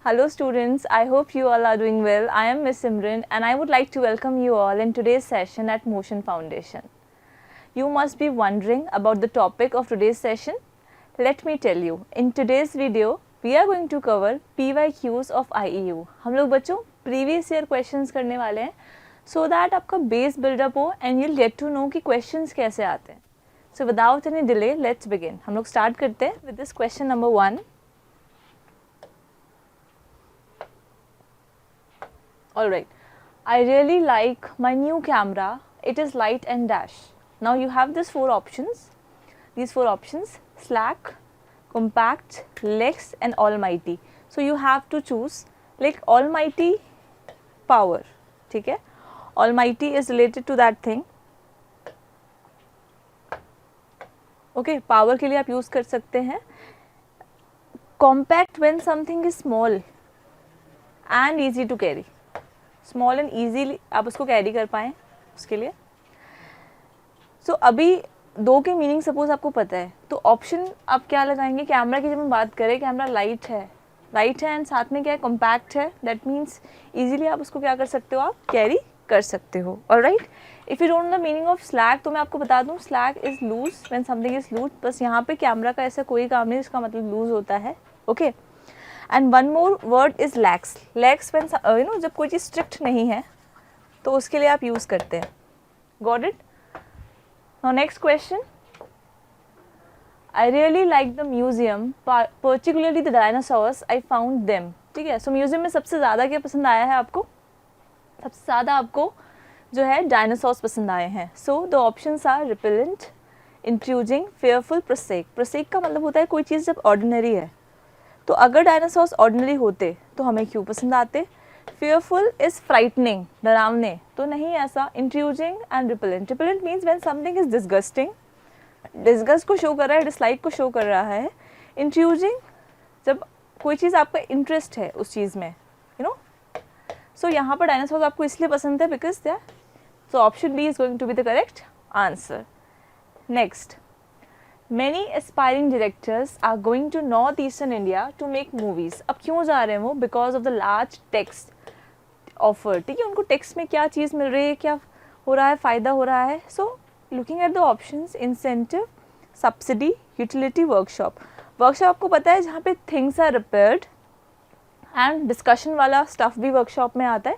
Hello students, I hope you all are doing well. I am Miss Simran and I would like to welcome you all in today's session at Motion Foundation. You must be wondering about the topic of today's session. Let me tell you, in today's video, we are going to cover PYQs of IEU. हम लोग बच्चों previous year questions करने वाले हैं so that आपका base build up हो and you'll get to know कि questions कैसे आते हैं. So without any delay, let's begin. हम लोग start करते हैं with this question number 1. Alright, I really like my new camera. It is light and dash. Now you have these four options. These four options: slack, compact, Lex and almighty. So you have to choose like almighty power. ठीक है? Almighty is related to that thing. Okay, power के लिए आप use कर सकते हैं. Compact when something is small and easy to carry. Small and easily आप उसको कैरी कर पाएँ उसके लिए. सो अभी दो के मीनिंग सपोज आपको पता है तो ऑप्शन आप क्या लगाएंगे. कैमरा की जब हम बात करें, कैमरा लाइट है एंड साथ में क्या है, कॉम्पैक्ट है. दैट मीन्स ईजिली आप उसको क्या कर सकते हो, आप कैरी कर सकते हो. Alright, if you don't know the meaning of slack तो मैं आपको बता दूँ, slack is loose when something is loose. बस यहाँ पे कैमरा का ऐसा कोई काम नहीं जिसका मतलब लूज होता है. Okay, and one more word is lakhs. Lakhs when you no जब कोई चीज़ स्ट्रिक्ट नहीं है तो उसके लिए आप यूज़ करते हैं. Got it. Now next question. I really like the museum, particularly the dinosaurs I found them. ठीक है, सो म्यूजियम में सबसे ज़्यादा क्या पसंद आया है आपको? सबसे ज़्यादा आपको जो है डायनासोर्स पसंद आए हैं. So the options are repellent, intruding, fearful, prosaic. Prosaic का मतलब होता है कोई चीज़ जब ऑर्डिनरी है. तो अगर डायनासोर्स ऑर्डिनरी होते तो हमें क्यों पसंद आते? फेयरफुल इज फ्राइटनिंग, डरावने, तो नहीं ऐसा. Intruding and repellent. Repellent means when something is disgusting, disgust को शो कर रहा है, डिसलाइक को शो कर रहा है. इंट्रूजिंग जब कोई चीज़ आपका इंटरेस्ट है उस चीज़ में, यू नो. सो यहाँ पर डायनासोर्स आपको इसलिए पसंद है because they. So option B is going to be the correct answer. Next. Many aspiring directors are going to northeastern India to make movies. अब क्यों जा रहे हैं वो? Because of the large tax offer. ठीक है, उनको टैक्स में क्या चीज़ मिल रही है, क्या हो रहा है, फ़ायदा हो रहा है. So looking at the options, incentive, subsidy, utility, workshop. Workshop आपको पता है जहाँ पे things are repaired and discussion वाला स्टफ भी वर्कशॉप में आता है.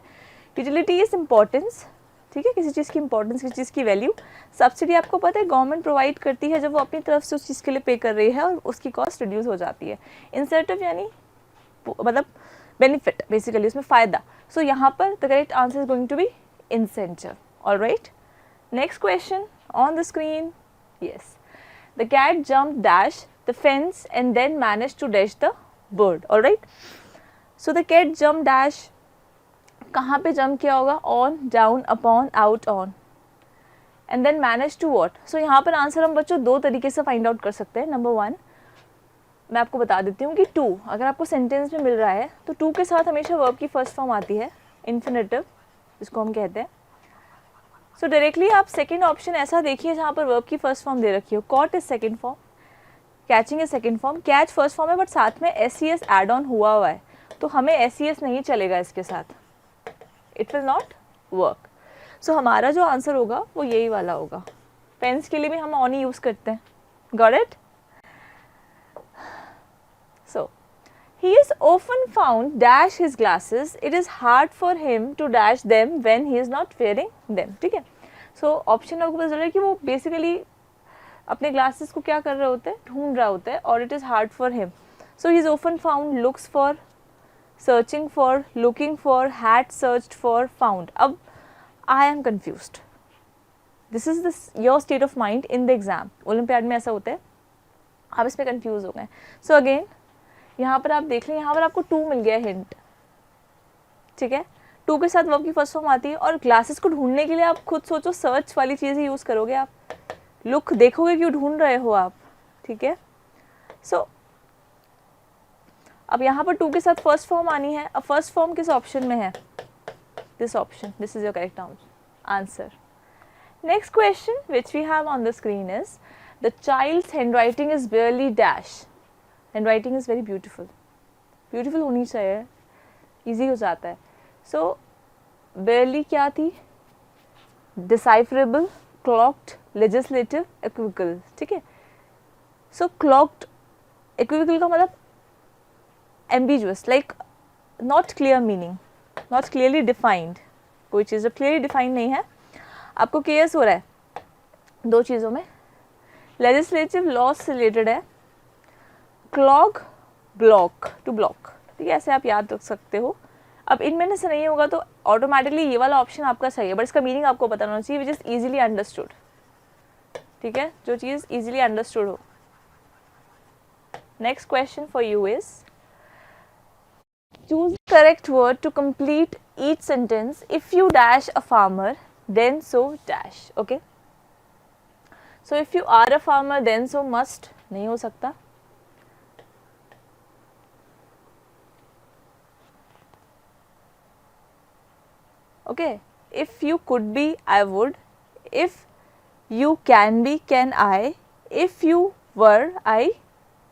Utility is importance. ठीक है, किसी चीज़ की इंपॉर्टेंस, किसी चीज़ की वैल्यू. सब्सिडी आपको पता है गवर्नमेंट प्रोवाइड करती है जब वो अपनी तरफ से उस चीज़ के लिए पे कर रही है और उसकी कॉस्ट रिड्यूस हो जाती है. इंसेंटिव यानी मतलब बेनिफिट, बेसिकली उसमें फ़ायदा. सो यहाँ पर the correct answer is going to be incentive. Alright, next question on the screen. Yes, the cat jump dash the fence and then manage to dash the bird. Alright, so the cat jump dash कहाँ पे jump किया होगा? On, down, upon, out, on. And then manage to what. So यहाँ पर answer हम बच्चों दो तरीके से फाइंड आउट कर सकते हैं. नंबर 1 मैं आपको बता देती हूँ कि टू अगर आपको सेंटेंस में मिल रहा है तो टू के साथ हमेशा वर्ब की फर्स्ट फॉर्म आती है, इन्फिनेटिव जिसको हम कहते हैं. सो डायरेक्टली आप सेकेंड ऑप्शन ऐसा देखिए जहाँ पर वर्ब की फर्स्ट फॉर्म दे रखी हो. Caught is second form, catching is second form, catch first form है बट साथ में SES एड ऑन हुआ है तो हमें SES नहीं चलेगा इसके साथ. It will not work. So हमारा जो आंसर होगा वो यही वाला होगा. पेन्स के लिए भी हम ऑन ही यूज़ करते हैं. Got it. So he is often found dash his glasses. It is hard for him to dash them when he is not wearing them. ठीक है, सो ऑप्शन आपको पता चल रहा है कि वो बेसिकली अपने ग्लासेस को क्या कर रहे होते हैं, ढूंढ रहा होता है. और it is hard for him. So he is often found, looks for, searching for, looking for, had searched for, found. अब I am confused. This is your state of mind in the exam. Olympiad में ऐसा होता है, आप इसमें confuse हो गए. So again यहाँ पर आप देख लें, यहाँ पर आपको 2 मिल गया हिंट. ठीक है, 2 के साथ वर्ब की फर्स्ट फॉर्म आती है और ग्लासेस को ढूंढने के लिए आप खुद सोचो सर्च वाली चीज़ ही यूज़ करोगे. आप लुक देखोगे क्यों ढूंढ रहे हो आप. ठीक है, सो अब यहाँ पर 2 के साथ फर्स्ट फॉर्म आनी है. अब फर्स्ट फॉर्म किस ऑप्शन में है? This option. This is your correct answer. Next question which we have on the screen is the child's handwriting is barely dash. Handwriting is very beautiful. Beautiful होनी चाहिए easy हो जाता है. सो बेयरली क्या थी, डिसाइफरेबल, क्लॉक्ड, लेजिस्लेटिव, इक्विवोकल. ठीक है. सो clogged equivocal का मतलब ambiguous, like not clear meaning, not clearly defined. कोई चीज़ जब क्लियरली डिफाइंड नहीं है, आपको केयर्स हो रहा है दो चीज़ों में. लेजिस्लेटिव लॉ से रिलेटेड है, क्लॉग ब्लॉक, टू ब्लॉक. ठीक है, ऐसे आप याद रख सकते हो. अब इनमें से नहीं होगा तो ऑटोमेटिकली ये वाला ऑप्शन आपका सही है, बट इसका मीनिंग आपको पता होना चाहिए, विच इज़ ईजिली अंडरस्टूड. ठीक है, जो चीज़ ईजिली अंडरस्टूड हो. Next question for you is, choose the correct word to complete each sentence. If you dash a farmer, then so dash. Okay, so if you are a farmer, then so must नहीं हो सकता. Okay, if you could be, I would. If you can be, can I. If you were, I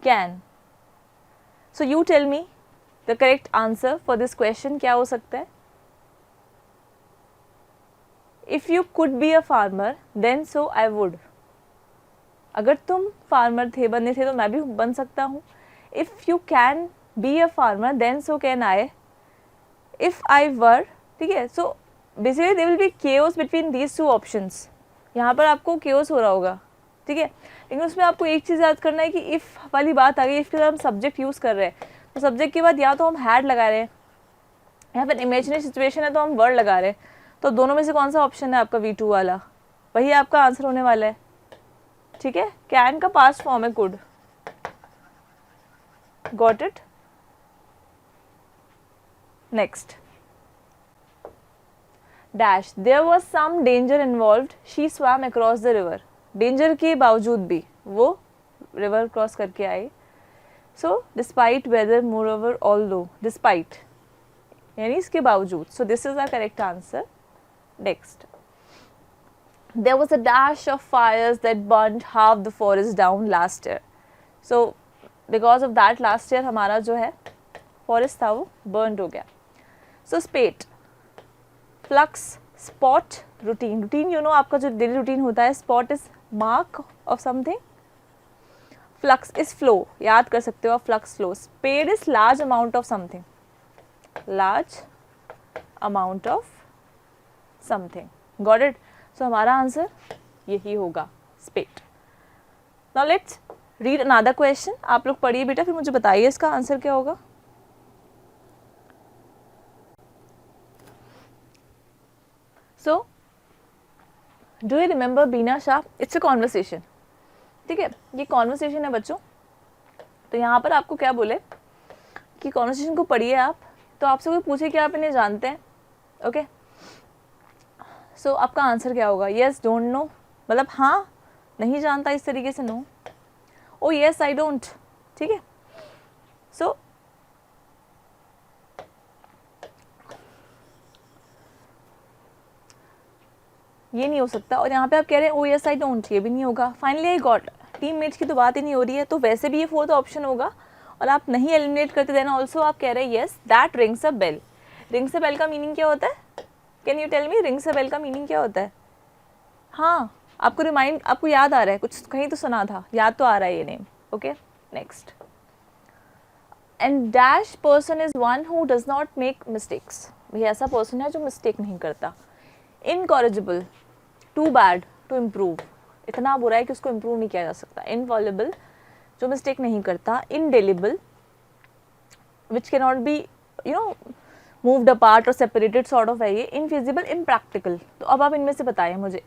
can. So you tell me the correct answer for this question क्या हो सकता है. If you could be a farmer, then so I would. अगर तुम farmer थे, बनने थे, तो मैं भी बन सकता हूँ. If you can be a farmer, then so can I. If I were, ठीक है. So basically there will be chaos between these two options. यहाँ पर आपको chaos हो रहा होगा. ठीक है, लेकिन उसमें आपको एक चीज़ याद करना है कि इफ़ वाली बात आ गई, इफ़ के साथ हम सब्जेक्ट यूज़ कर रहे हैं, तो सब्जेक्ट के बाद या तो हम हैड लगा रहे हैं या फिर इमेजिनरी सिचुएशन है तो हम वर्ड लगा रहे हैं. तो दोनों में से कौन सा ऑप्शन है आपका V2 वाला, वही आपका आंसर होने वाला है. ठीक है, कैन का पास्ट फॉर्म है could. Got it. Next, dash, there was some danger involved, she swam across the river. Danger के बावजूद भी वो रिवर क्रॉस करके आई. So despite whether, moreover, although, despite यानी इसके बावजूद. So this is the correct answer. Next, there was a dash of fires that burned half the forest down last year. So because of that last year हमारा जो है forest था वो burned हो गया. So spate, flux, spot, routine. Routine you know आपका जो daily routine होता है. Spot is mark of something. Flux is flow, याद कर सकते हो आप, flux flow. Spate is large amount of something, large amount of something. Got it. So हमारा आंसर यही होगा, spate. Now let's read another question. आप लोग पढ़िए बेटा, फिर मुझे बताइए इसका आंसर क्या होगा. So do you remember Beena Shah? It's a conversation. ठीक है, ये कॉन्वर्सेशन है बच्चों. तो यहाँ पर आपको क्या बोले कि कॉन्वर्सेशन को पढ़िए आप. तो आपसे कोई पूछे कि आप इन्हें जानते हैं. ओके, सो आपका आंसर क्या होगा? येस, डोंट नो, मतलब हाँ नहीं जानता, इस तरीके से no. Oh yes, I don't. ठीक है, सो ये नहीं हो सकता. और यहाँ पे आप कह रहे हैं ओ येस आई डोंट, ये भी नहीं होगा. फाइनली आई गॉट, टीममेट्स की तो बात ही नहीं हो रही है, तो वैसे भी ये फोर्थ ऑप्शन होगा. और आप नहीं एलिमिनेट करते देन ऑल्सो आप कह रहे हैं yes that rings a bell. Rings a bell का मीनिंग क्या होता है? Can you tell me rings a bell का मीनिंग क्या होता है? हाँ, आपको रिमाइंड, आपको याद आ रहा है, कुछ कहीं तो सुना था, याद तो आ रहा है ये name. Okay, next, and dash person is one who does not make mistakes. ये ऐसा पर्सन है जो मिस्टेक नहीं करता. Incorrigible, too bad, to improve, इतना बुरा है कि उसको इम्प्रूव नहीं किया जा सकता. इनफॉलिबल, जो मिस्टेक नहीं करता. Indelible, which can not B you know moved apart और सेपरेटेड सॉर्ट ऑफ है ये. Infeasible, impractical. तो अब आप इनमें से बताइए मुझे.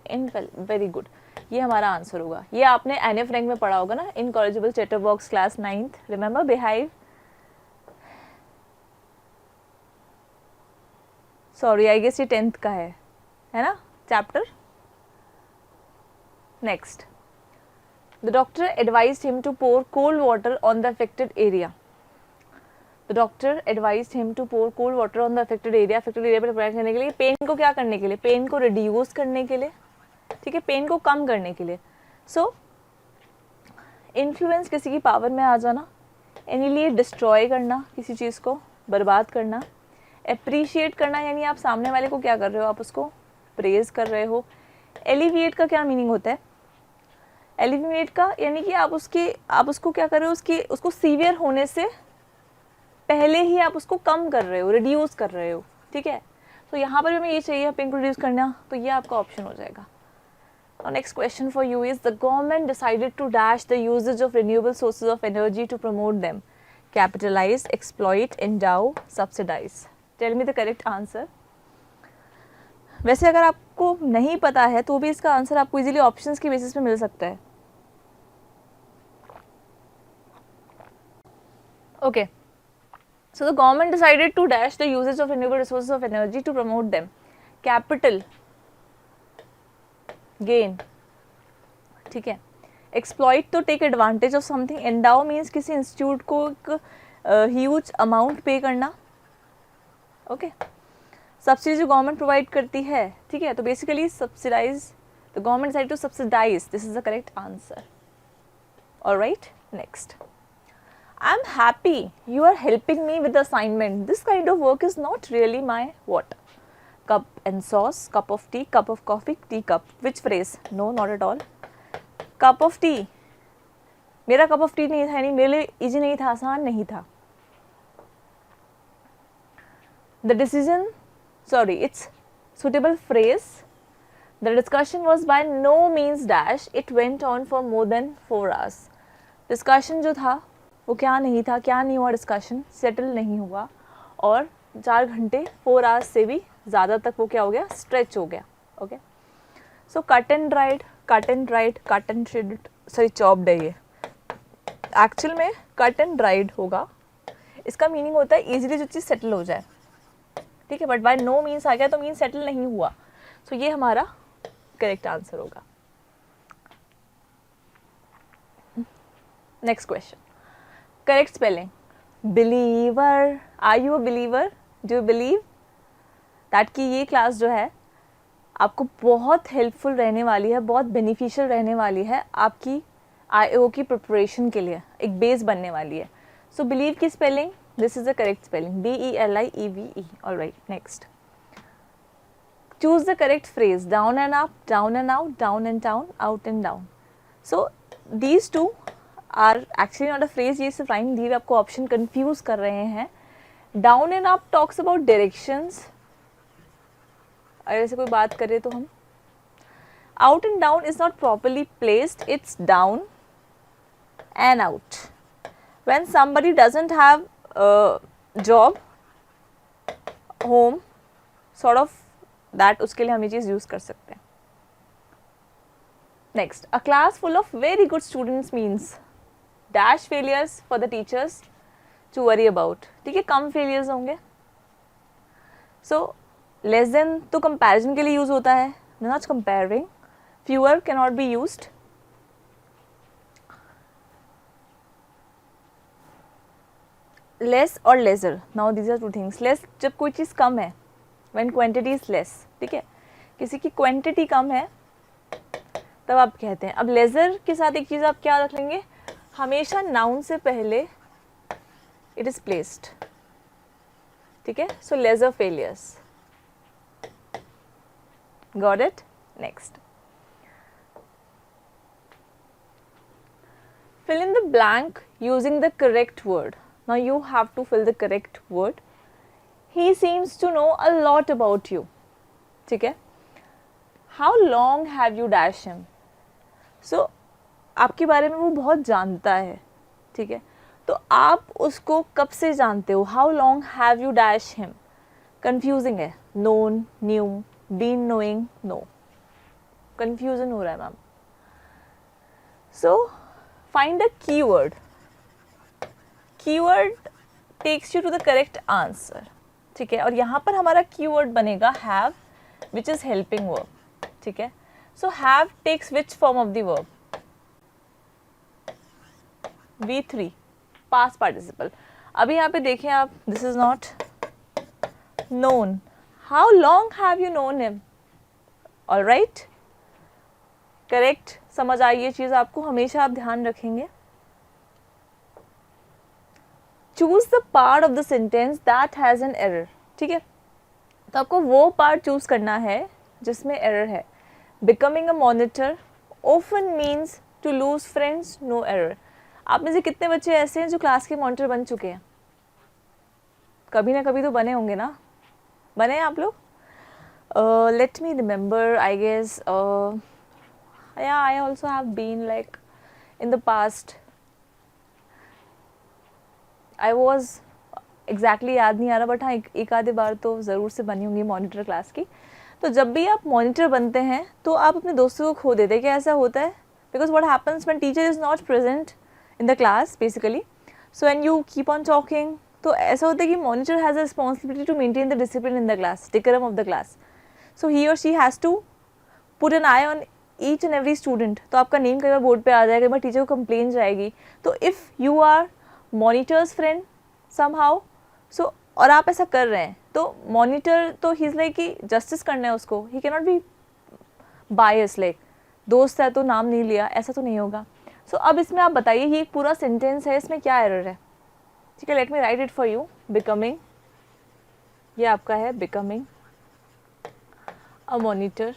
वेरी गुड, ये हमारा आंसर होगा. ये आपने एने फ्रैंक में पढ़ा होगा ना, incorrigible, chatterbox, class 9th. Remember beehive, sorry I guess ये 10th का है ना chapter. Next, the doctor advised him to pour cold water on the affected area. The doctor advised him to pour cold water on the affected area. Affected area पर apply करने के लिए, pen को क्या करने के लिए? पेन को रिड्यूस करने के लिए. ठीक है, पेन को कम करने के लिए. सो इन्फ्लुएंस, किसी की पावर में आ जाना. एनिलिएट, डिस्ट्रॉय करना, किसी चीज़ को बर्बाद करना. अप्रिशिएट करना यानी आप सामने वाले को क्या कर रहे हो, आप उसको प्रेज कर रहे हो। एलिविएट का क्या मीनिंग होता है, एलिविएट का यानी कि आप उसको क्या कर रहे हो, उसको सीवियर होने से पहले ही आप उसको कम कर रहे हो, रिड्यूस कर रहे हो, ठीक है। तो यहाँ पर हमें ये चाहिए आप इंट्रोड्यूस करना, तो ये आपका ऑप्शन हो जाएगा। Now next question for you is the government decided to dash the usage of renewable sources of energy to promote them. Capitalize, exploit, endow, subsidize. Tell me the correct answer. वैसे अगर आपको नहीं पता है तो भी इसका आंसर आपको इजीली ऑप्शंस की बेसिस पे मिल सकता है। Okay. So the government decided to dash the usage of renewable resources of energy to promote them. Capital gain, ठीक है। एक्सप्लॉइट तो take advantage of something, endow means किसी इंस्टीट्यूट को एक ह्यूज अमाउंट पे करना, ओके। सब्सिडी जो government provide करती है, ठीक है, तो basically subsidize, the government decided to subsidize, this is the correct answer. Alright, next. I am happy you are helping me with the assignment, this kind of work is not really my what, cup and sauce, cup of tea, cup of coffee, teacup. Which phrase? No, not at all. Cup of tea. मेरा cup of tea नहीं था, नहीं, मेरे लिए easy नहीं था, आसान नहीं था। The decision, sorry, it's suitable phrase. The discussion was by no means dash. It went on for more than 4 hours. Discussion जो था वो क्या नहीं था, क्या नहीं हुआ, डिस्कशन सेटल नहीं हुआ और 4 घंटे 4 आवर्स से भी ज़्यादा तक वो क्या हो गया, स्ट्रेच हो गया, okay. So cut and dried, cut and dried, cut and shredded, sorry chopped है ये, एक्चुअल में कट एंड ड्राइड होगा। इसका मीनिंग होता है इजीली जो चीज़ सेटल हो जाए, ठीक है, बट बाय नो मीन्स आ गया तो मीन्स सेटल नहीं हुआ, सो ये हमारा करेक्ट आंसर होगा। Next question, correct spelling, believer, are you a believer, do you believe that कि ये क्लास जो है आपको बहुत हेल्पफुल रहने वाली है, बहुत बेनिफिशियल रहने वाली है आपकी IO की प्रिपरेशन के लिए, एक बेस बनने वाली है। सो बिलीव की spelling, this is the correct spelling, BELIEVE। Alright, next. Choose the correct phrase, down and up, down and out, down and down, out and down. So these two are actually not a phrase, ये सिर्फ rhyme दिए आपको option confuse कर रहे हैं। Down and up talks about directions, अगर ऐसे कोई बात करे तो हम, out and down is not properly placed, it's down and out. When somebody doesn't have a job, home, sort of that, उसके लिए हम ये चीज़ यूज कर सकते हैं। Next, a class full of very good students means dash failures for the teachers to worry about, ठीक है, कम फेलियर्स होंगे। सो लेस देन तो कंपैरिजन के लिए यूज होता है, not comparing, fewer can not be used. Less और lesser, now these are two things. Less जब कोई चीज़ कम है, व्हेन क्वांटिटी इज लेस, ठीक है, किसी की क्वांटिटी कम है तब आप कहते हैं। अब लेजर के साथ एक चीज़ आप क्या रख लेंगे, हमेशा नाउन से पहले इट इज प्लेस्ड, ठीक है। So lesser failures, got it. Next, fill in the blank using the correct word. Now you have to fill the correct word. He seems to know a lot about you, ठीक है। How long have you dash him? So आपके बारे में वो बहुत जानता है, ठीक है, तो आप उसको कब से जानते हो, how long have you dash him? Confusing है, known, knew, been knowing, no, confusion हो रहा है ma'am. So find a keyword. Keyword takes you to the correct answer, ठीक है, और यहाँ पर हमारा keyword बनेगा have, which is helping verb, ठीक है। So have takes which form of the verb? V3, past participle। अभी यहाँ पे देखें आप, this is not known. How long have you known him? All right, correct, समझ आई ये चीज़ आपको, हमेशा आप ध्यान रखेंगे। Choose the part of the sentence that has an error, ठीक है, तो आपको वो पार्ट चूज़ करना है जिसमें एरर है. Becoming a monitor often means to lose friends, no error. आप में से कितने बच्चे ऐसे हैं जो क्लास के मॉनिटर बन चुके हैं? कभी ना कभी तो बने होंगे ना, बने हैं आप लोग? Let me remember, I guess yeah, I also have been like in the past. I was exactly याद नहीं आ रहा, बट हाँ एक आधे बार तो ज़रूर से बनी होंगी मॉनिटर क्लास की. तो जब भी आप मॉनिटर बनते हैं तो आप अपने दोस्तों को खो देते हैं. क्या ऐसा होता है? Because what happens when teacher is not present in the class basically, so when you keep on talking, तो ऐसा होता है कि monitor has a responsibility to maintain the discipline in the class, decorum of the class. So he or she has to put an eye on each and every student. तो आपका name कई बार board पे आ जाएगा, कई बार teacher को complain जाएगी. तो if you are monitor's friend somehow, so और आप ऐसा कर रहे हैं, तो मॉनिटर तो ही इज़ लाइक कि जस्टिस करना है उसको, he can not be bias, like दोस्त है तो नाम नहीं लिया, ऐसा तो नहीं होगा. सो अब इसमें आप बताइए, ये एक पूरा सेंटेंस है, इसमें क्या एरर है? ठीक है, let me right it for you. Becoming, ये आपका है becoming a monitor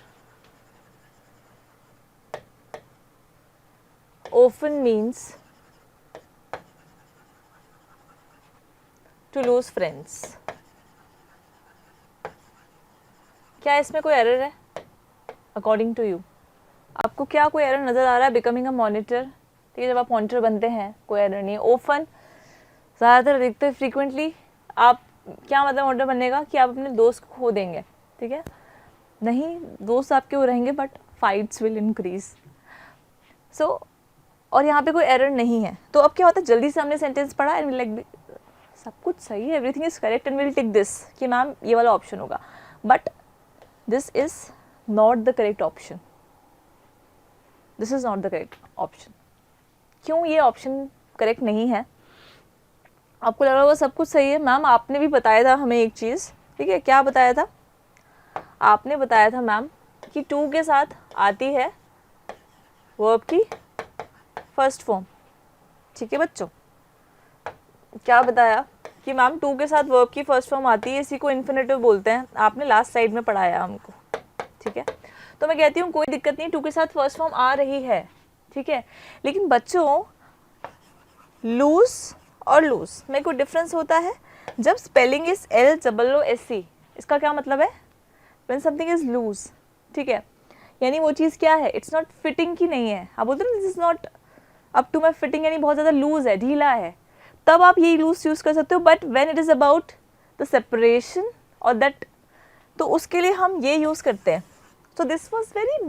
often means to lose friends. क्या इसमें कोई एरर है अकॉर्डिंग टू यू? आपको क्या कोई एरर नज़र आ रहा है बिकमिंग अ मॉनिटर? ठीक है, जब आप मॉनिटर बनते हैं कोई एरर नहीं है. ओफन, ज़्यादातर देखते हैं फ्रीक्वेंटली. आप क्या मतलब मॉनिटर बनने का कि आप अपने दोस्त को खो देंगे. ठीक है, नहीं, दोस्त आपके वो रहेंगे बट फाइट्स विल इंक्रीज. सो और यहाँ पे कोई एरर नहीं है. तो अब क्या होता है, जल्दी से हमने सेंटेंस पढ़ा एंड लाइक सब कुछ सही है, everything is correct and will tick this कि मैम ये वाला ऑप्शन होगा, but this is not the correct option. This is not the correct option. क्यों ये ऑप्शन करेक्ट नहीं है? आपको लग रहा होगा सब कुछ सही है. मैम आपने भी बताया था हमें एक चीज़. ठीक है, क्या बताया था? आपने बताया था मैम कि टू के साथ आती है वर्ब की फर्स्ट फॉर्म. ठीक है बच्चों, क्या बताया कि मैम टू के साथ वर्ब की फर्स्ट फॉर्म आती है, इसी को इन्फिनेटिव बोलते हैं. आपने लास्ट साइड में पढ़ाया हमको. ठीक है, तो मैं कहती हूँ कोई दिक्कत नहीं, टू के साथ फर्स्ट फॉर्म आ रही है. ठीक है, लेकिन बच्चों लूज और लूज में कोई डिफरेंस होता है. जब स्पेलिंग इज LOOSE, इसका क्या मतलब है? When something is loose. ठीक है, यानी वो चीज़ क्या है, इट्स नॉट फिटिंग की नहीं है. आप बोलते हैं this is not up to my fitting, यानी बहुत ज़्यादा लूज है, ढीला है, तब आप ये लूज यूज़ कर सकते हो. But when it is about the separation और दैट, तो उसके लिए हम ये यूज़ करते हैं. So this was very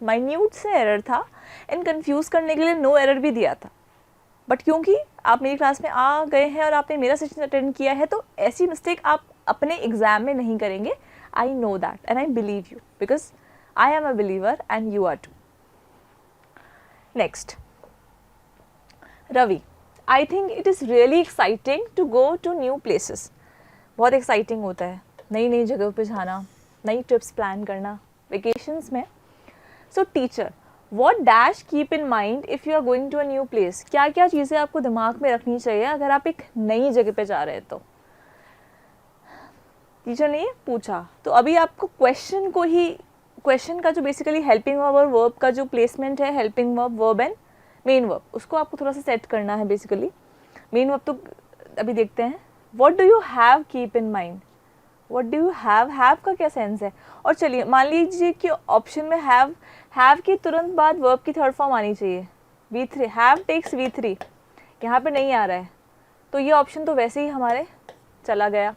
minute से एरर था एंड कन्फ्यूज़ करने के लिए नो एरर भी दिया था. बट क्योंकि आप मेरी क्लास में आ गए हैं और आपने मेरा सेशन अटेंड किया है, तो ऐसी मिस्टेक आप अपने एग्जाम में नहीं करेंगे. I know that and I believe you because I am a believer and you are too. Next, Ravi, I think it is really exciting to go to new places. बहुत एक्साइटिंग होता है नई नई जगहों पे जाना, नई ट्रिप्स प्लान करना वेकेशंस में. So teacher, what dash keep in mind if you are going to a new place? क्या क्या चीज़ें आपको दिमाग में रखनी चाहिए अगर आप एक नई जगह पे जा रहे हैं? तो टीचर ने ये पूछा, तो अभी आपको क्वेश्चन का जो बेसिकली हेल्पिंग वर्ब और वर्ब का जो प्लेसमेंट है, helping verb, verb and main verb, उसको आपको थोड़ा सा सेट करना है. बेसिकली मेन वर्ब तो अभी देखते हैं. What do you have keep in mind? What do you have का क्या सेंस है? और चलिए मान लीजिए कि ऑप्शन में हैव की तुरंत बाद वर्ब की थर्ड फॉर्म आनी चाहिए, V3. हैव टेक्स V3, यहाँ पे नहीं आ रहा है, तो ये ऑप्शन तो वैसे ही हमारे चला गया.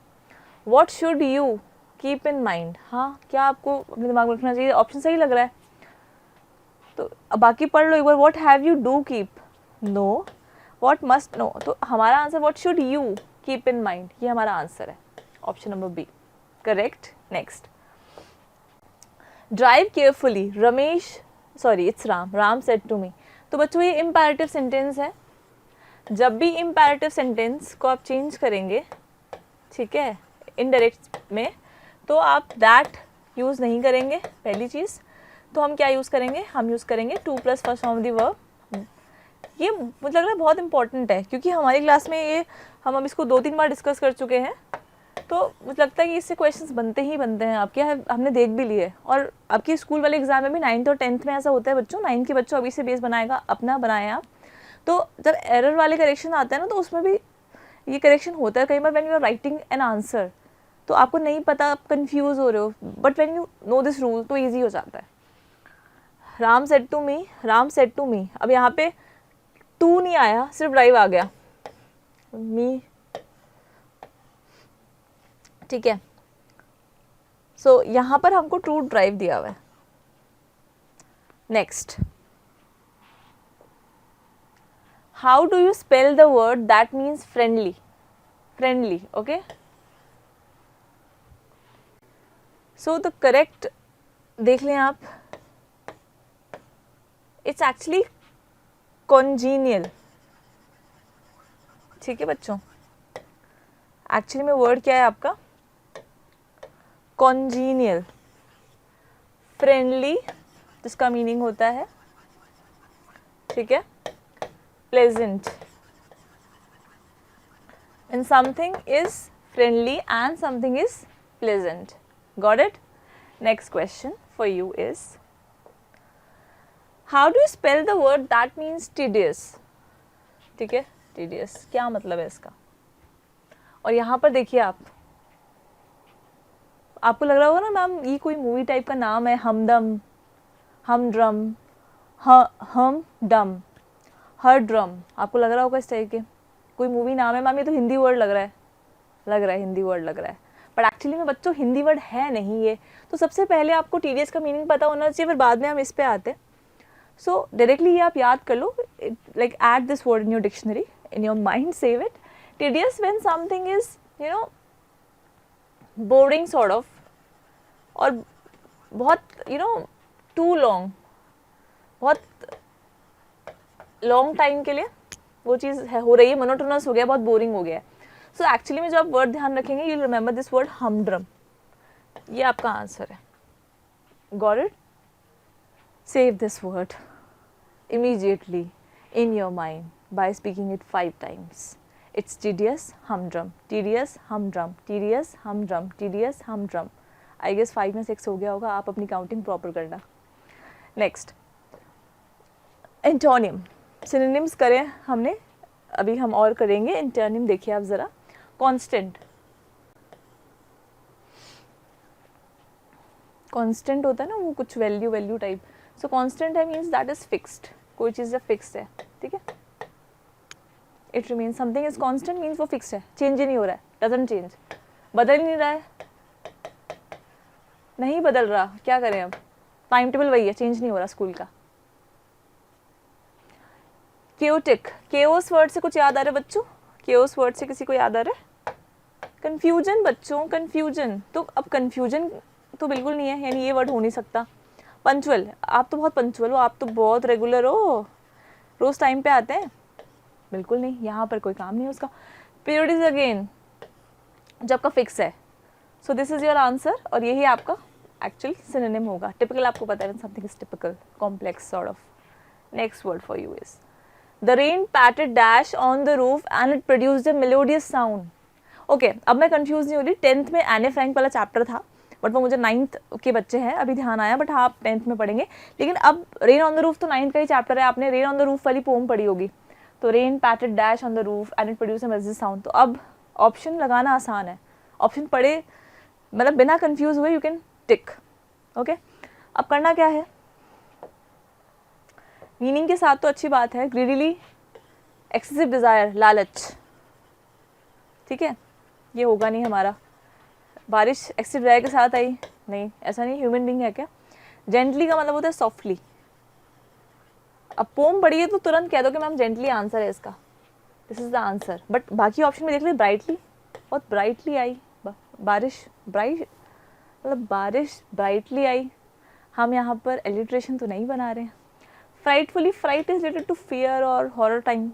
What should you keep in mind? हाँ, क्या आपको अपने दिमाग में रखना चाहिए? ऑप्शन सही लग रहा है, तो बाकी पढ़ लो एक बार. What have you do keep? No. What must know? तो हमारा answer what should you keep in mind, ये हमारा आंसर है, option number B, correct. Next, drive carefully it's Ram said to me. तो बच्चों ये इम्पेरेटिव सेंटेंस है. जब भी इम्पेरेटिव सेंटेंस को आप चेंज करेंगे, ठीक है, इनडायरेक्ट में, तो आप दैट यूज़ नहीं करेंगे. पहली चीज़ तो हम क्या यूज़ करेंगे? हम यूज़ करेंगे two plus first form of the verb. ये मुझे लग रहा है बहुत इंपॉर्टेंट है, क्योंकि हमारी क्लास में ये हम अब इसको 2-3 बार डिस्कस कर चुके हैं. तो मुझे लगता है कि इससे क्वेश्चंस बनते ही बनते हैं आपके, हमने देख भी लिए। और आपके स्कूल वाले एग्जाम में भी 9th और 10th में ऐसा होता है बच्चों, 9th के बच्चों अभी से बेस बनाएगा, अपना बनाए आप। तो जब एरर वाले करेक्शन आते हैं ना, तो उसमें भी ये करेक्शन होता है कई बार when you are writing an answer, तो आपको नहीं पता, आप कंफ्यूज हो रहे हो, but when you know this rule तो ईजी हो जाता है। Ram said to me, Ram said to me, अब यहाँ पे टू नहीं आया, सिर्फ ड्राइव आ गया, मी, ठीक है। सो यहाँ पर हमको ट्रू ड्राइव दिया हुआ है। Next, how do you spell the word that means friendly, friendly, okay. So the correct देख लें आप, इट्स एक्चुअली कॉन्जीनियल, ठीक है बच्चों। एक्चुअली में वर्ड क्या है आपका, कॉन्जीनियल। फ्रेंडली जिसका मीनिंग होता है, ठीक है, pleasant. And something is friendly and something is pleasant, got it. Next question for you is, how do you spell the word that means tedious, ठीक है, टीडियस क्या मतलब है इसका। और यहाँ पर देखिए आपको लग रहा होगा ना मैम ये कोई मूवी टाइप का नाम है, हमदम, हमड्रम, हमडम, हर ड्रम, आपको लग रहा होगा इस टाइप के कोई मूवी नाम है। मैम ये तो हिंदी वर्ड लग रहा है, हिंदी वर्ड लग रहा है, बट एक्चुअली में बच्चों हिंदी वर्ड है नहीं ये। तो सबसे पहले आपको टीडियस का मीनिंग पता होना चाहिए, फिर बाद में हम इस पे आते हैं। सो डायरेक्टली ये आप याद कर लो, like add this word in your dictionary, in your mind, save it. Tedious when something is, you know, boring sort of, और बहुत, you know, too long, बहुत लॉन्ग टाइम के लिए वो चीज़ है हो रही है, मोनोटोनस हो गया, बहुत बोरिंग हो गया है। सो एक्चुअली में जो आप वर्ड ध्यान रखेंगे, यू रिमेंबर दिस वर्ड हमड्रम, ये आपका आंसर है। Got it? Save this word immediately in your mind by speaking it 5 times. It's tedious, humdrum, tedious, humdrum, tedious, humdrum, tedious, humdrum. I guess 5 में 6 हो गया होगा, आप अपनी काउंटिंग प्रॉपर करना। नेक्स्ट, एंटोनियम, सिनोनिम्स करें हमने, अभी हम और करेंगे एंटोनियम। देखिए आप ज़रा, कांस्टेंट, कांस्टेंट होता है ना वो कुछ वैल्यू टाइप। सो कांस्टेंट है मीन्स दैट इज फिक्स्ड, कोई चीज़ फिक्स्ड है, ठीक है। It means something is constant means वो फिक्स्ड है, चेंज ही नहीं हो रहा है, डजंट चेंज, बदल ही नहीं रहा है, नहीं बदल रहा, क्या करें अब, टाइम टेबल वही है, चेंज नहीं हो रहा स्कूल का। केओटिक, केओस वर्ड से कुछ याद आ रहा है बच्चों, केओस वर्ड से किसी को याद आ रहा है? कन्फ्यूजन बच्चों, कन्फ्यूजन, तो अब कन्फ्यूजन तो बिल्कुल नहीं है, यानी ये वर्ड हो नहीं सकता। पंचुअल, आप तो बहुत पंचुअल हो, आप तो बहुत रेगुलर हो, रोज टाइम पे आते हैं, बिल्कुल नहीं, यहाँ पर कोई काम नहीं है उसका। पीरियड इज अगेन, जब का फिक्स है। सो दिस इज योर आंसर, और यही आपका एक्चुअल सिनोनिम होगा। टिपिकल आपको पता है, something is typical, complex sort of. Next word for you is, the rain पैटेड dash on the roof and it produced a melodious sound. Okay, अब मैं confuse नहीं हो रही, 10th में एने फ्रैंक वाला चैप्टर था, बट वो मुझे 9th के बच्चे हैं अभी ध्यान आया, बट हाँ आप 10th में पढ़ेंगे। लेकिन अब रेन ऑन द रूफ तो 9th का ही चैप्टर है, आपने रेन ऑन द रूफ वाली पोम पढ़ी होगी। तो rain पैटेड dash on the roof and it produce a melodious sound. तो अब ऑप्शन लगाना आसान है, ऑप्शन पढ़े मतलब बिना कंफ्यूज हुए यू कैन टिक। ओके, अब करना क्या है, मीनिंग के साथ तो अच्छी बात है, ग्रीडीली, एक्सेसिव डिज़ायर, लालच, ठीक है, ये होगा नहीं हमारा। बारिश एक्सेसिव डिज़ायर के साथ आई नहीं, ऐसा नहीं, ह्यूमन बीइंग है क्या। जेंटली का मतलब होता है सॉफ्टली। अब पोम पढ़िए तो तुरंत कह दो कि मैम जेंटली आंसर है इसका, this is the answer. But बाकी ऑप्शन में देख ले, ब्राइटली, बहुत ब्राइटली आई बारिश, ब्राइट मतलब बारिश ब्राइटली आई। हम यहाँ पर एलिट्रेशन तो नहीं बना रहे हैं। Frightfully, fright is related to fear और horror time,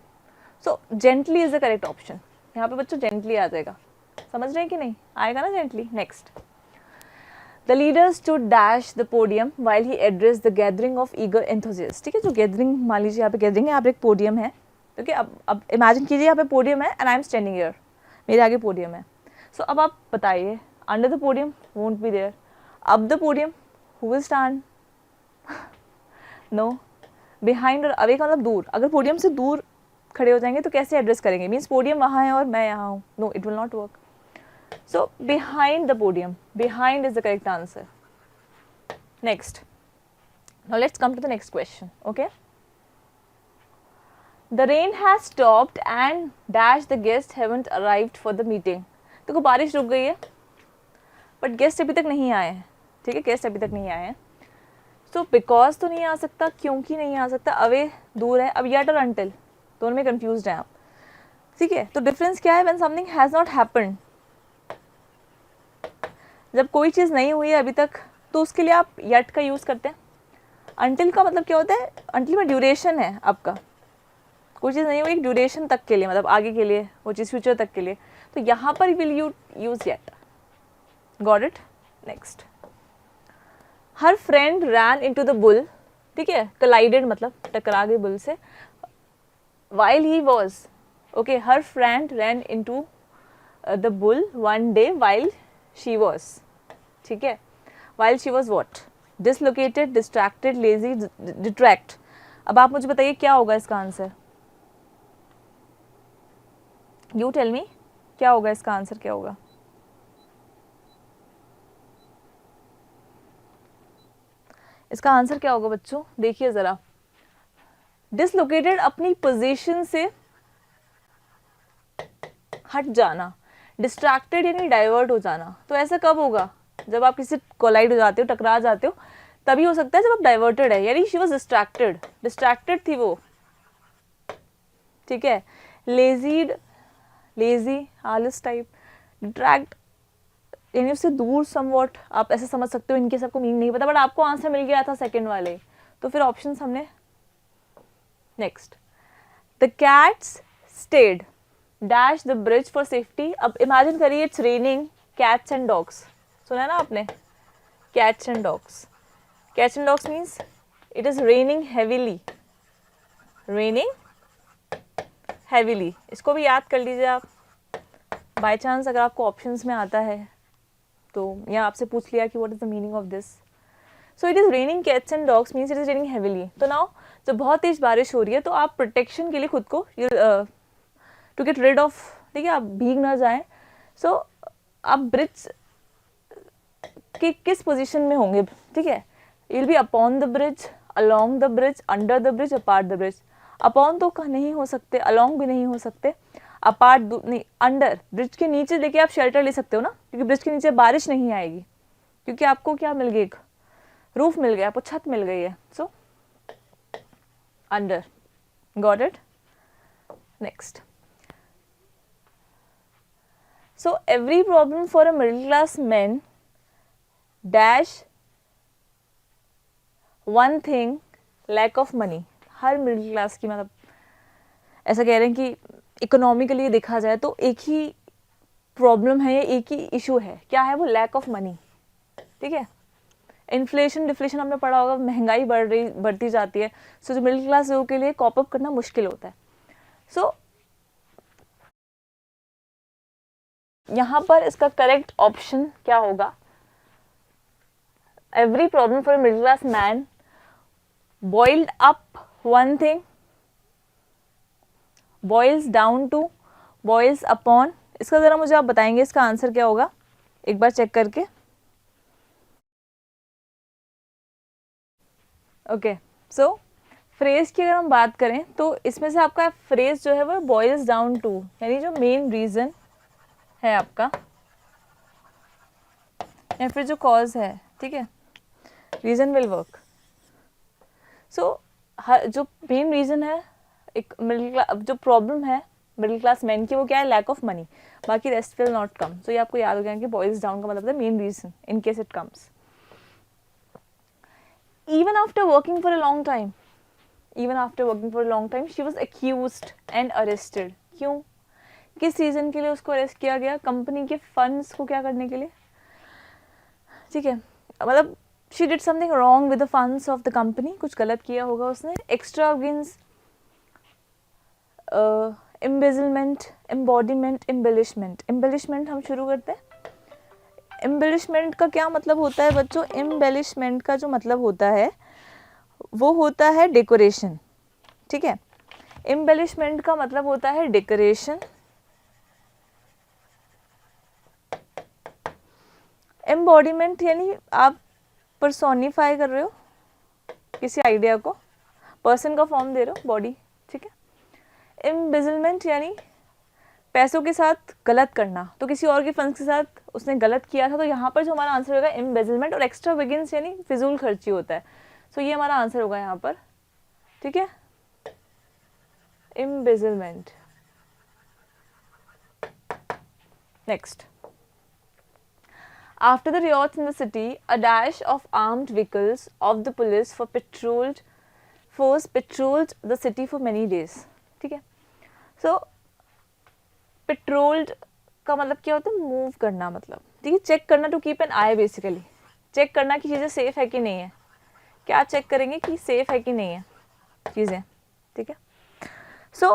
so gently is the correct option. यहाँ पे बच्चों जेंटली आ जाएगा, समझ रहे हैं कि नहीं, आएगा ना gently. Next, the leader stood dash the podium while he address the gathering of eager enthusiast. ठीक है, जो गैदरिंग, मान लीजिए यहाँ पे गैदरिंग है, यहाँ पे एक पोडियम है, ठीक है। अब इमेजिन कीजिए यहाँ पे पोडियम है and I am standing here, मेरे आगे पोडियम है। सो अब आप बताइए, under the podium won't be there, अब the podium who will stand? No. Behind और अवे का मतलब दूर. अगर पोडियम से दूर खड़े हो जाएंगे तो कैसे एड्रेस करेंगे? मीन्स पोडियम वहाँ है और मैं यहाँ हूँ. No, it will not work. So behind the podium, behind is the correct answer. Next. Now let's come to the next question. Okay. The rain has stopped and dash the guests haven't arrived for the meeting. देखो बारिश रुक गई है but guest अभी तक नहीं आए हैं. ठीक है, गेस्ट अभी तक नहीं आए हैं. सो बिकॉज तो नहीं आ सकता, क्योंकि नहीं आ सकता, अवे दूर है. अब येट और अनटिल दोनों में कंफ्यूज हैं आप. ठीक है, तो डिफरेंस क्या है? When something has not happened, जब कोई चीज़ नहीं हुई है अभी तक तो उसके लिए आप येट का यूज़ करते हैं. अनटिल का मतलब क्या होता है? अनटिल में ड्यूरेशन है आपका. कोई चीज़ नहीं हुई एक ड्यूरेशन तक के लिए, मतलब आगे के लिए, वो चीज़ फ्यूचर तक के लिए. तो यहाँ पर will you use yet. Got it? Next. Her friend ran into the bull. ठीक है, कलाइडेड मतलब टकरा गई बुल से. While he was. Okay, her friend ran into the bull one day while she was. ठीक है, while she was what? Dislocated, distracted, lazy, detract. अब आप मुझे बताइए क्या होगा इसका आंसर? यू टेल मी, क्या होगा इसका आंसर? क्या होगा? इसका आंसर क्या होगा बच्चों? देखिए जरा. डिसलोकेटेड अपनी पोजीशन से हट जाना, डिस्ट्रैक्टेड यानी डाइवर्ट हो जाना. तो ऐसा कब होगा? जब आप किसी कोलाइड हो जाते हो, टकरा जाते हो, तभी हो सकता है जब आप डाइवर्टेड है. यानी शी वॉज डिस्ट्रैक्टेड, डिस्ट्रैक्टेड थी वो. ठीक है, लेजीड, लेजी, आलस टाइप. डिट्रैक्ट यानी उससे दूर समवॉट, आप ऐसे समझ सकते हो. इनके सबको मीनिंग नहीं पता बट आपको आंसर मिल गया था सेकंड वाले, तो फिर ऑप्शन हमने. Next. The cats stayed dash the bridge for safety. अब इमेजिन करिए it's raining cats and dogs. सुना है ना आपने? Cats and dogs. Cats and dogs means it is raining heavily. Raining heavily, इसको भी याद कर लीजिए आप. बाय चांस अगर आपको ऑप्शंस में आता है तो यहाँ आपसे पूछ लिया कि what is the meaning of this. So it is raining cats and dogs means it is raining heavily. तो नाउ जब बहुत तेज बारिश हो रही है तो आप प्रोटेक्शन के लिए खुद को टू गेट रिड ऑफ, ठीक है, आप भीग ना जाएं. सो आप ब्रिज कि किस पोजीशन में होंगे? ठीक है, you will be upon the bridge, along the bridge, under the bridge, apart the bridge. Upon तो नहीं हो सकते, अलोंग भी नहीं हो सकते, अपार्ट नहीं, अंडर. ब्रिज के नीचे लेके आप शेल्टर ले सकते हो ना, क्योंकि ब्रिज के नीचे बारिश नहीं आएगी, क्योंकि आपको क्या मिल गई? एक रूफ मिल गया, आपको छत मिल गई है. So under. Got it? Next. So every problem for a middle class man dash one thing lack of money. हर मिडिल क्लास की, मतलब ऐसा कह रहे हैं कि इकोनॉमिकली देखा जाए तो एक ही प्रॉब्लम है, या एक ही इशू है. क्या है वो? Lack of money. ठीक है, इन्फ्लेशन डिफ्लेशन हमने पढ़ा होगा, महंगाई बढ़ती जाती है. सो जो मिडिल क्लास लोगों के लिए कॉप अप करना मुश्किल होता है. सो यहाँ पर इसका करेक्ट ऑप्शन क्या होगा? Every problem for middle class man boiled up one thing, boils down to, boils upon. इसका ज़रा मुझे आप बताएंगे इसका आंसर क्या होगा, एक बार चेक करके. ओके, सो फ्रेज की अगर हम बात करें तो इसमें से आपका फ्रेज जो है वो बॉइल्स डाउन टू, यानी जो मेन रीज़न है आपका, या फिर जो कॉज है. ठीक है, रीज़न विल वर्क. सो जो मेन रीज़न है एक मिडिल क्लास, जो प्रॉब्लम है मिडिल क्लास मैन की, वो क्या है? Lack of money. बाकी rest will not come. So ये आपको याद हो गया कि बॉइल्स डाउन का मतलब है main reason in case it comes. Even after working for a long time, even after working for a long time, she was accused and arrested. क्यों? किस रीज़न के लिए उसको अरेस्ट किया गया? कंपनी के फंड्स को क्या करने के लिए? ठीक है, मतलब she did something wrong with the funds of the company. कुछ गलत किया होगा उसने. Embezzlement, embodiment, embellishment. एम्बेलिशमेंट हम शुरू करते हैं। एम्बेलिशमेंट का क्या मतलब होता है बच्चों? एम्बेलिशमेंट का जो मतलब होता है वो होता है डेकोरेशन, ठीक है। एम्बेलिशमेंट का मतलब होता है डेकोरेशन। एम्बॉडीमेंट यानी आप पर्सोनिफाई कर रहे हो किसी आइडिया को, पर्सन का फॉर्म दे रहे हो, बॉडी, ठीक है। एम्बेजलमेंट यानी पैसों के साथ गलत करना, तो किसी और के फंड्स के साथ उसने गलत किया था, तो यहाँ पर जो हमारा आंसर होगा एम्बेजलमेंट। और एक्स्ट्रा विगिंस यानी फिजूल खर्ची होता है, सो ये हमारा आंसर होगा यहाँ पर, ठीक है, embezzlement. Next, after the riots in the city, a dash of armed vehicles of the police force patrolled the city for many days, ठीक है। so patrolled का मतलब क्या होता है? मूव करना, मतलब, ठीक है, चेक करना, to keep an eye, basically check करना कि चीज़ें सेफ है कि नहीं है। क्या चेक करेंगे? कि सेफ है कि नहीं है चीज़ें, ठीक है। So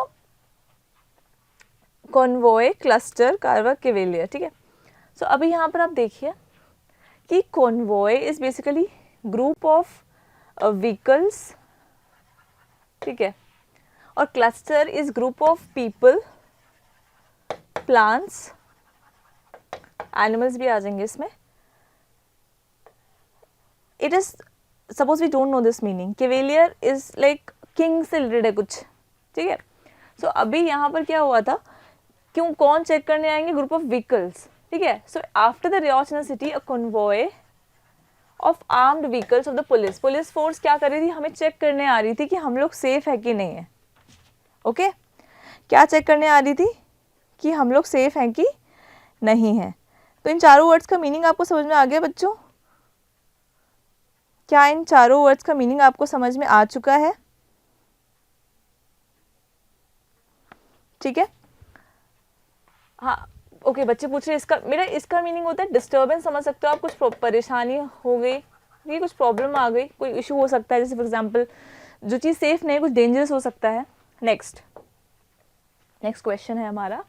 convoy, cluster, caravan, cavalier, ठीक है। सो अभी यहाँ पर आप देखिए कि convoy is basically group of vehicles, ठीक है, और cluster is group of people, plants, animals भी आ जाएंगे इसमें। It is, suppose we don't know this meaning, cavalier is like king से रिलेटेड है कुछ, ठीक है। सो अभी यहाँ पर क्या हुआ था, क्यों, कौन चेक करने आएंगे? ग्रुप ऑफ व्हीकल्स, ठीक है। So after the riots in the city, a convoy of armed vehicles of the police, police force क्या कर रही थी? हमें चेक करने आ रही थी कि हम लोग सेफ है कि नहीं है, ओके। क्या चेक करने आ रही थी? कि हम लोग सेफ हैं कि नहीं है। तो इन चारों वर्ड्स का मीनिंग आपको समझ में आ गया बच्चों? क्या इन चारों वर्ड्स का मीनिंग आपको समझ में आ चुका है? ठीक है, हाँ, ओके। बच्चे पूछ रहे हैं इसका, मेरा इसका मीनिंग होता है डिस्टर्बेंस, समझ सकते हो आप, कुछ परेशानी हो गई, ये कुछ प्रॉब्लम आ गई, कोई इशू हो सकता है, जैसे फॉर एग्जांपल जो चीज़ सेफ नहीं, कुछ डेंजरस हो सकता है। नेक्स्ट क्वेश्चन है हमारा,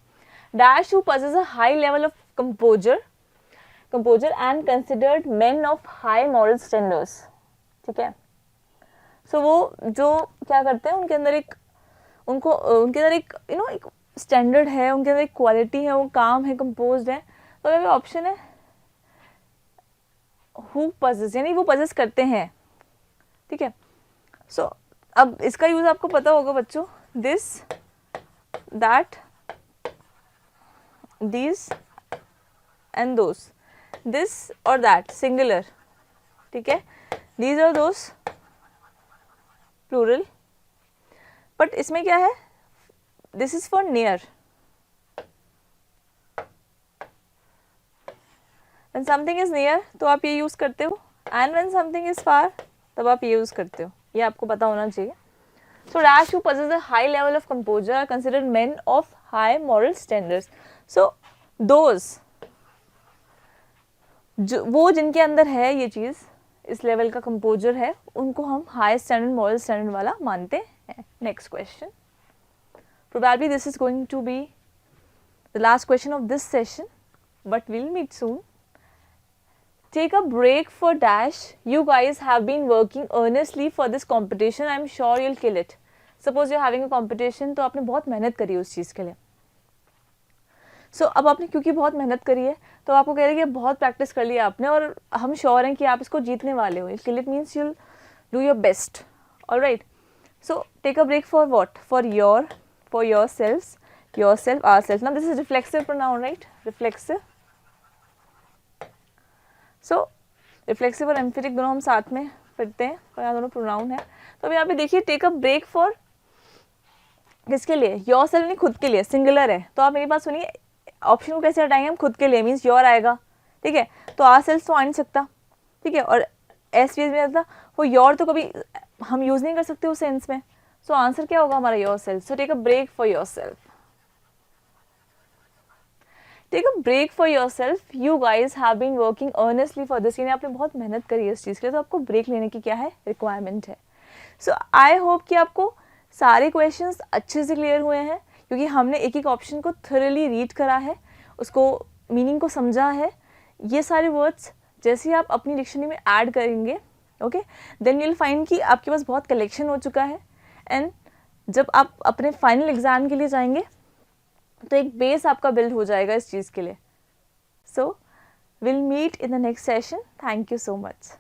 dash who possess a high level of composer and considered main of high moral standards, ठीक है। सो वो जो क्या करते हैं, उनके अंदर एक एक स्टैंडर्ड है, उनके अंदर एक क्वालिटी है, वो काम है, कंपोज्ड है। तो अगर ऑप्शन है हु पजेस, यानी वो पजेस करते हैं, ठीक है। सो अब इसका यूज आपको पता होगा बच्चों, this, that, these and those, this और दैट सिंगुलर, ठीक है, दीज और दोस प्लूरल, बट इसमें क्या है, this is for near, when something is near तो आप ये यूज करते हो, and when something is far तब आप ये यूज करते हो, ये आपको पता होना चाहिए। So dash who possess a high level of composure are considered men of high moral standards. So those, जो वो जिनके अंदर है ये चीज़, इस लेवल का कंपोजर है, उनको हम हाई स्टैंडर्ड, मॉरल स्टैंडर्ड वाला मानते हैं। Next question, probably this is going to be the last question of this session, but we'll meet soon. Take a break for dash. You guys have been working earnestly for this competition. I'm sure you'll kill it. Suppose you're having a competition, तो आपने बहुत मेहनत करी उस चीज़ के लिए। अब आपने क्योंकि बहुत मेहनत करी है, तो आपको कह रहे हैं कि बहुत प्रैक्टिस कर लिया आपने, और हम श्योर हैं कि आप इसको जीतने वाले हो। Kill it means you'll do your best. All right. So take a break for what? For yourselves, ourselves. Now this is reflexive pronoun, right? Reflexive. So reflexive और emphatic दोनों हम साथ में पढ़ते हैं, और यहाँ दोनों प्रोनाउन है। तो अब यहाँ पे देखिए, टेक अ ब्रेक फॉर किसके लिए? योरसेल्फ, नहीं, खुद के लिए, सिंगुलर है। तो आप मेरी बात सुनिए, ऑप्शन को कैसे हटाएंगे हम? खुद के लिए मीन्स योर आएगा, ठीक है। तो आवरसेल्फ तो आ नहीं सकता, ठीक है, और एस में आता, वो योर तो कभी हम यूज़ नहीं कर सकते उस सेंस में। सो आंसर क्या होगा हमारा? Yourself. So take a break for yourself, take a break for yourself. You guys have been working earnestly for this, यानी आपने बहुत मेहनत करी है इस चीज़ के लिए, तो आपको ब्रेक लेने की क्या है? रिक्वायरमेंट है। सो आई होप कि आपको सारे क्वेश्चंस अच्छे से क्लियर हुए हैं। क्योंकि हमने एक एक ऑप्शन को थोरली रीड करा है, उसको मीनिंग को समझा है। ये सारे वर्ड्स जैसे ही आप अपनी डिक्शनरी में ऐड करेंगे, okay, then you will find कि आपके पास बहुत कलेक्शन हो चुका है। एंड जब आप अपने फाइनल एग्ज़ाम के लिए जाएंगे तो एक बेस आपका बिल्ड हो जाएगा इस चीज़ के लिए। So will meet in the next session. Thank you so much.